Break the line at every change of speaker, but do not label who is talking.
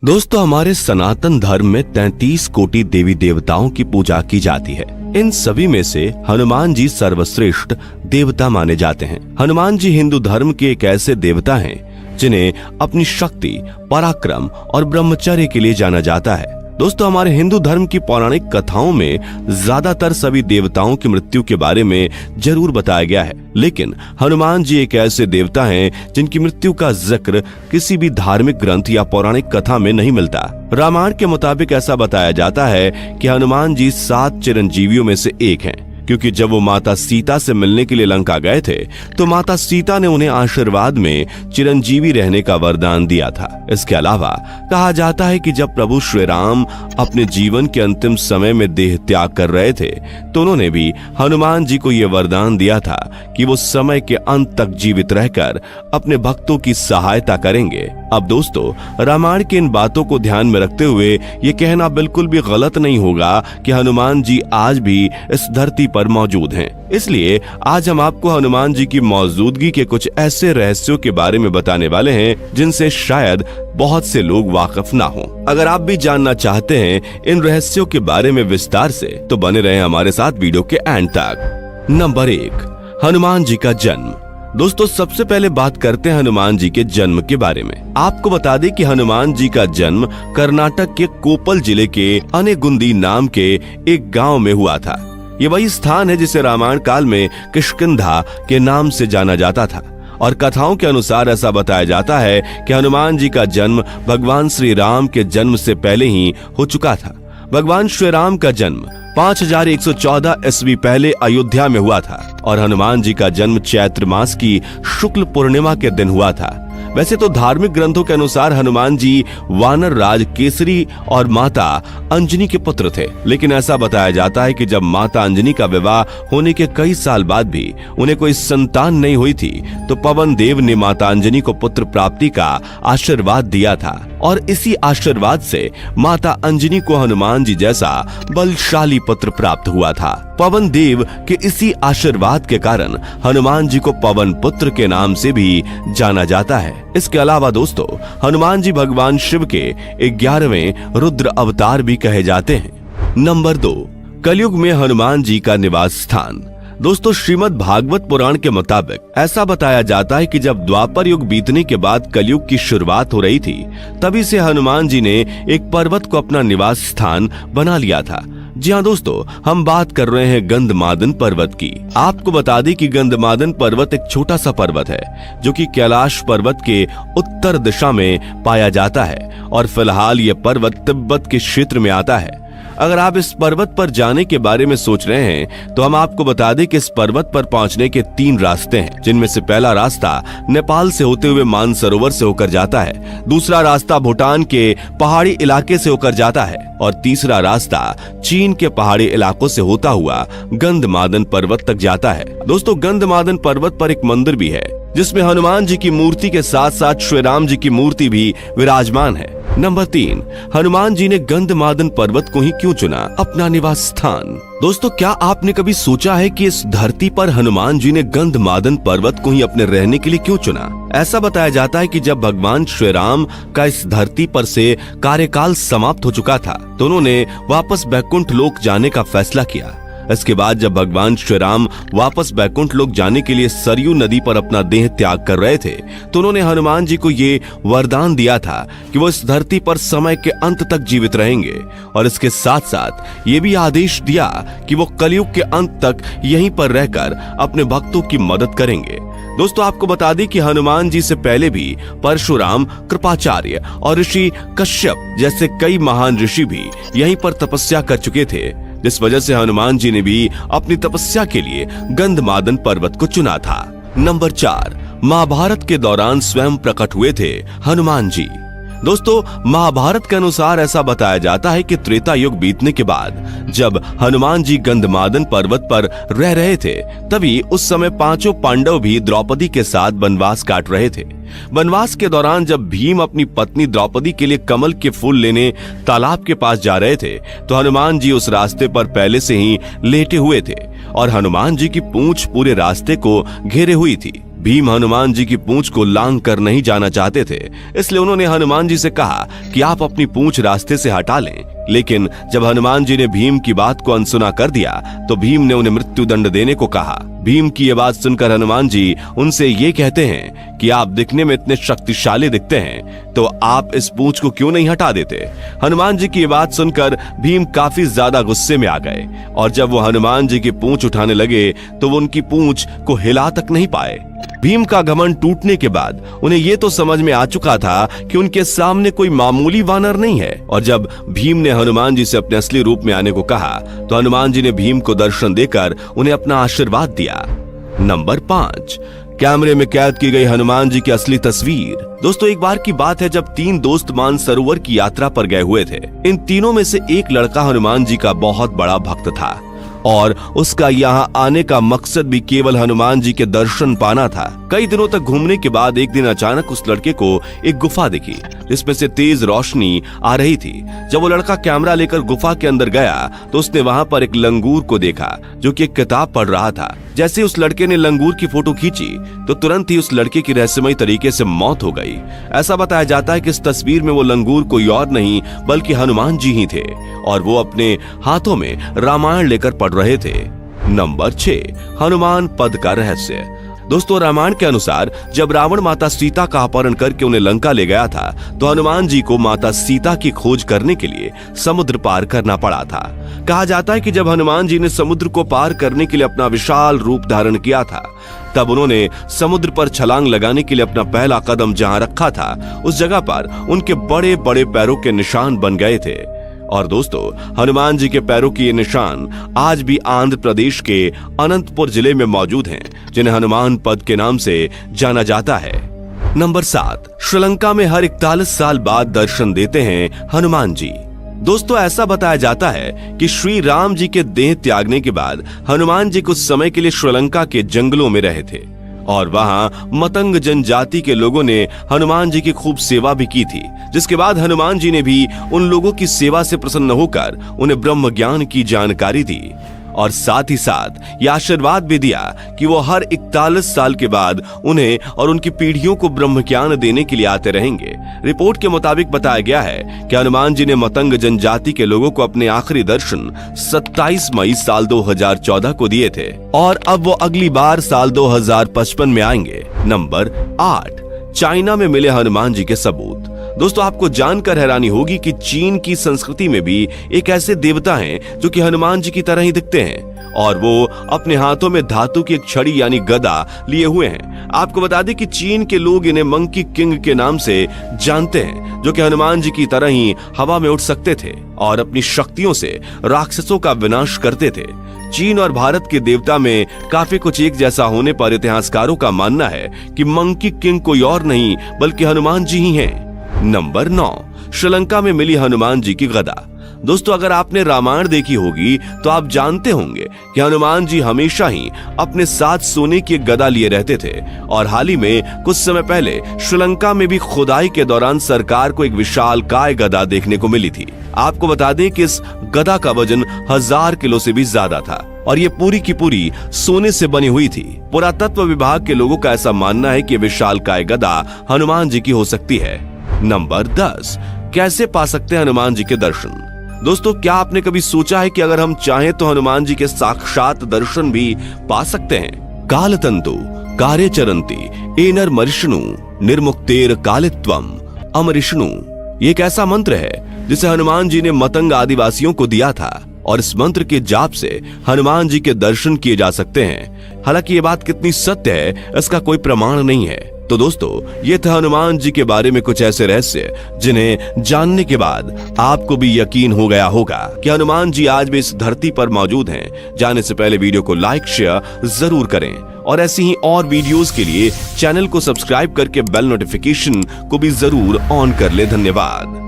दोस्तों, हमारे सनातन धर्म में 33 कोटि देवी देवताओं की पूजा की जाती है। इन सभी में से हनुमान जी सर्वश्रेष्ठ देवता माने जाते हैं। हनुमान जी हिंदू धर्म के एक ऐसे देवता हैं जिन्हें अपनी शक्ति, पराक्रम और ब्रह्मचर्य के लिए जाना जाता है। दोस्तों, हमारे हिंदू धर्म की पौराणिक कथाओं में ज्यादातर सभी देवताओं की मृत्यु के बारे में जरूर बताया गया है, लेकिन हनुमान जी एक ऐसे देवता हैं जिनकी मृत्यु का जिक्र किसी भी धार्मिक ग्रंथ या पौराणिक कथा में नहीं मिलता। रामायण के मुताबिक ऐसा बताया जाता है कि हनुमान जी 7 चिरंजीवियों में से एक हैं, क्योंकि जब वो माता सीता से मिलने के लिए लंका गए थे तो माता सीता ने उन्हें आशीर्वाद में चिरंजीवी रहने का वरदान दिया था। इसके अलावा कहा जाता है कि जब प्रभु श्री राम अपने जीवन के अंतिम समय में देह त्याग कर रहे थे तो उन्होंने भी हनुमान जी को ये वरदान दिया था कि वो समय के अंत तक जीवित रहकर अपने भक्तों की सहायता करेंगे। अब दोस्तों, रामायण की इन बातों को ध्यान में रखते हुए ये कहना बिल्कुल भी गलत नहीं होगा कि हनुमान जी आज भी इस धरती पर मौजूद हैं। इसलिए आज हम आपको हनुमान जी की मौजूदगी के कुछ ऐसे रहस्यों के बारे में बताने वाले हैं जिनसे शायद बहुत से लोग वाकिफ ना हों। अगर आप भी जानना चाहते हैं इन रहस्यों के बारे में विस्तार से, तो बने रहें हमारे साथ वीडियो के एंड तक। नंबर 1, हनुमान जी का जन्म। दोस्तों, सबसे पहले बात करते हैं हनुमान जी के जन्म के बारे में। आपको बता दें कि हनुमान जी का जन्म कर्नाटक के कोप्पल जिले के अनेगुंदी नाम के एक गांव में हुआ था। ये वही स्थान है जिसे रामायण काल में किष्किंधा के नाम से जाना जाता था, और कथाओं के अनुसार ऐसा बताया जाता है कि हनुमान जी का जन्म भगवान श्री राम के जन्म से पहले ही हो चुका था। भगवान श्री राम का जन्म 5114 ईस्वी पहले अयोध्या में हुआ था, और हनुमान जी का जन्म चैत्र मास की शुक्ल पूर्णिमा के दिन हुआ था। वैसे तो धार्मिक ग्रंथों के अनुसार हनुमान जी वानर राज केसरी और माता अंजनी के पुत्र थे, लेकिन ऐसा बताया जाता है कि जब माता अंजनी का विवाह होने के कई साल बाद भी उन्हें कोई संतान नहीं हुई थी तो पवन देव ने माता अंजनी को पुत्र प्राप्ति का आशीर्वाद दिया था, और इसी आशीर्वाद से माता अंजनी को हनुमान जी जैसा बलशाली पुत्र प्राप्त हुआ था। पवन देव के इसी आशीर्वाद के कारण हनुमान जी को पवन पुत्र के नाम से भी जाना जाता है। इसके अलावा दोस्तों, हनुमान जी भगवान शिव के 11वें रुद्र अवतार भी कहे जाते हैं। नंबर 2, कलयुग में हनुमान जी का निवास स्थान। दोस्तों, श्रीमद् भागवत पुराण के मुताबिक ऐसा बताया जाता है कि जब द्वापर युग बीतने के बाद कलयुग की शुरुआत हो रही थी, तभी से हनुमान जी ने एक पर्वत को अपना निवास स्थान बना लिया था। जी हाँ दोस्तों, हम बात कर रहे हैं गंधमादन पर्वत की। आपको बता दें कि गंधमादन पर्वत एक छोटा सा पर्वत है जो कि कैलाश पर्वत के उत्तर दिशा में पाया जाता है, और फिलहाल ये पर्वत तिब्बत के क्षेत्र में आता है। अगर आप इस पर्वत पर जाने के बारे में सोच रहे हैं तो हम आपको बता दें कि इस पर्वत पर पहुंचने के 3 रास्ते हैं, जिनमें से पहला रास्ता नेपाल से होते हुए मानसरोवर से होकर जाता है, दूसरा रास्ता भूटान के पहाड़ी इलाके से होकर जाता है, और तीसरा रास्ता चीन के पहाड़ी इलाकों से होता हुआ गंधमादन पर्वत तक जाता है। दोस्तों, गंधमादन पर्वत पर एक मंदिर भी है जिसमें हनुमान जी की मूर्ति के साथ साथ श्री राम जी की मूर्ति भी विराजमान है। नंबर 3, हनुमान जी ने गंधमादन पर्वत को ही क्यों चुना अपना निवास स्थान? दोस्तों, क्या आपने कभी सोचा है कि इस धरती पर हनुमान जी ने गंधमादन पर्वत को ही अपने रहने के लिए क्यों चुना? ऐसा बताया जाता है कि जब भगवान श्री राम का इस धरती पर से कार्यकाल समाप्त हो चुका था तो उन्होंने वापस बैकुंठ लोक जाने का फैसला किया। इसके बाद जब भगवान श्री राम वापस बैकुंठ लोक जाने के लिए सरयू नदी पर अपना देह त्याग कर रहे थे तो उन्होंने हनुमान जी को ये वरदान दिया था कि वो इस धरती पर समय के अंत तक जीवित रहेंगे, और इसके साथ साथ ये भी आदेश दिया कि वो कलयुग के अंत तक यहीं पर रहकर अपने भक्तों की मदद करेंगे। दोस्तों, आपको बता दें कि हनुमान जी से पहले भी परशुराम, कृपाचार्य और ऋषि कश्यप जैसे कई महान ऋषि भी यहीं पर तपस्या कर चुके थे, जिस वजह से हनुमान जी ने भी अपनी तपस्या के लिए गंधमादन पर्वत को चुना था। नंबर 4, महाभारत के दौरान स्वयं प्रकट हुए थे हनुमान जी। दोस्तों, महाभारत के अनुसार ऐसा बताया जाता है कि त्रेता युग बीतने के बाद जब हनुमान जी गंधमादन पर्वत पर रह रहे थे, तभी उस समय 5 पांडव भी द्रौपदी के साथ वनवास काट रहे थे। वनवास के दौरान जब भीम अपनी पत्नी द्रौपदी के लिए कमल के फूल लेने तालाब के पास जा रहे थे तो हनुमान जी उस रास्ते पर पहले से ही लेटे हुए थे, और हनुमान जी की पूंछ पूरे रास्ते को घेरे हुई थी। भीम हनुमान जी की पूंछ को लांग कर नहीं जाना चाहते थे, इसलिए उन्होंने हनुमान जी से कहा कि आप अपनी पूंछ रास्ते से हटा लें। लेकिन जब हनुमान जी ने भीम की बात को अनसुना कर दिया तो भीम ने उन्हें मृत्यु दंड देने को कहा। भीम की ये बात सुनकर हनुमान जी उनसे ये कहते हैं कि आप दिखने में इतने शक्तिशाली दिखते हैं, तो आप इस पूंछ को क्यों नहीं हटा देते। हनुमान जी की ये बात सुनकर भीम काफी ज्यादा गुस्से में आ गए और जब वो हनुमान जी की पूंछ उठाने लगे तो वो उनकी पूंछ को हिला तक नहीं पाए। भीम का घमंड टूटने के बाद उन्हें ये तो समझ में आ चुका था कि उनके सामने कोई मामूली वानर नहीं है, और जब भीम ने हनुमान जी से अपने असली रूप में आने को कहा तो हनुमान जी ने भीम को दर्शन देकर उन्हें अपना आशीर्वाद दिया। नंबर 5, कैमरे में कैद की गई हनुमान जी की असली तस्वीर। दोस्तों, एक बार की बात है जब 3 दोस्त मानसरोवर की यात्रा पर गए हुए थे। इन तीनों में से एक लड़का हनुमान जी का बहुत बड़ा भक्त था और उसका यहाँ आने का मकसद भी केवल हनुमान जी के दर्शन पाना था। कई दिनों तक घूमने के बाद एक दिन अचानक उस लड़के को एक गुफा दिखी जिसमें से तेज रोशनी आ रही थी। जब वो लड़का कैमरा लेकर गुफा के अंदर गया तो उसने वहां पर एक लंगूर को देखा जो कि एक किताब पढ़ रहा था। जैसे उस लड़के ने लंगूर की फोटो खींची तो तुरंत ही उस लड़के की रहस्यमयी तरीके से मौत हो गई। ऐसा बताया जाता है कि इस तस्वीर में वो लंगूर कोई और नहीं बल्कि हनुमान जी ही थे और वो अपने हाथों में रामायण लेकर पढ़ रहे थे। नंबर 6, हनुमान पद का रहस्य। दोस्तों, रामायण के अनुसार जब रावण माता सीता का अपहरण करके उन्हें लंका ले गया था तो हनुमान जी को माता सीता की खोज करने के लिए समुद्र पार करना पड़ा था। कहा जाता है कि जब हनुमान जी ने समुद्र को पार करने के लिए अपना विशाल रूप धारण किया था तब उन्होंने समुद्र पर छलांग लगाने के लिए अपना पहला कदम जहां रखा था उस जगह पर उनके बड़े बड़े पैरों के निशान बन गए थे। और दोस्तों, हनुमान जी के पैरों के ये निशान आज भी आंध्र प्रदेश के अनंतपुर जिले में मौजूद हैं, जिन्हें हनुमान पद के नाम से जाना जाता है। नंबर 7, श्रीलंका में हर 41 साल बाद दर्शन देते हैं हनुमान जी। दोस्तों, ऐसा बताया जाता है कि श्री राम जी के देह त्यागने के बाद हनुमान जी कुछ समय के लिए श्रीलंका के जंगलों में रहे थे और वहां मतंग जनजाति के लोगों ने हनुमान जी की खूब सेवा भी की थी, जिसके बाद हनुमान जी ने भी उन लोगों की सेवा से प्रसन्न होकर उन्हें ब्रह्म ज्ञान की जानकारी दी और साथ ही साथ यह आशीर्वाद भी दिया कि वो हर 41 साल के बाद उन्हें और उनकी पीढ़ियों को ब्रह्म ज्ञान देने के लिए आते रहेंगे। रिपोर्ट के मुताबिक बताया गया है कि हनुमान जी ने मतंग जनजाति के लोगों को अपने आखिरी दर्शन 27 मई साल 2014 को दिए थे और अब वो अगली बार साल 2055 में आएंगे। नंबर 8, चाइना में मिले हनुमान जी के सबूत। दोस्तों, आपको जानकर हैरानी होगी कि चीन की संस्कृति में भी एक ऐसे देवता हैं जो कि हनुमान जी की तरह ही दिखते हैं और वो अपने हाथों में धातु की एक छड़ी यानी गदा लिए हुए हैं। आपको बता दें कि चीन के लोग इन्हें मंकी किंग के नाम से जानते हैं, जो कि हनुमान जी की तरह ही हवा में उड़ सकते थे और अपनी शक्तियों से राक्षसों का विनाश करते थे। चीन और भारत के देवता में काफी कुछ एक जैसा होने पर इतिहासकारों का मानना है कि मंकी किंग कोई और नहीं बल्कि हनुमान जी ही हैं। नंबर 9, श्रीलंका में मिली हनुमान जी की गदा। दोस्तों, अगर आपने रामायण देखी होगी तो आप जानते होंगे कि हनुमान जी हमेशा ही अपने साथ सोने की एक गदा लिए रहते थे और हाल ही में कुछ समय पहले श्रीलंका में भी खुदाई के दौरान सरकार को एक विशाल काय गदा देखने को मिली थी। आपको बता दें कि इस गदा का वजन 1000 किलो से भी ज्यादा था और ये पूरी की पूरी सोने से बनी हुई थी। पुरातत्व विभाग के लोगों का ऐसा मानना है कि विशाल काय गदा हनुमान जी की हो सकती है। नंबर 10, कैसे पा सकते हैं हनुमान जी के दर्शन। दोस्तों, क्या आपने कभी सोचा है कि अगर हम चाहें तो हनुमान जी के साक्षात दर्शन भी पा सकते हैं। कालतंतु कार्य चरंती एनर मरिष्णु निर्मुक्तेर कालित्वम अमरिष्णु, ये एक ऐसा मंत्र है जिसे हनुमान जी ने मतंग आदिवासियों को दिया था और इस मंत्र के जाप से हनुमान जी के दर्शन किए जा सकते हैं। हालांकि ये बात कितनी सत्य है इसका कोई प्रमाण नहीं है। तो दोस्तों, ये था हनुमान जी के बारे में कुछ ऐसे रहस्य जिन्हें जानने के बाद आपको भी यकीन हो गया होगा कि हनुमान जी आज भी इस धरती पर मौजूद हैं। जाने से पहले वीडियो को लाइक शेयर जरूर करें और ऐसी ही और वीडियोस के लिए चैनल को सब्सक्राइब करके बेल नोटिफिकेशन को भी जरूर ऑन कर ले। धन्यवाद।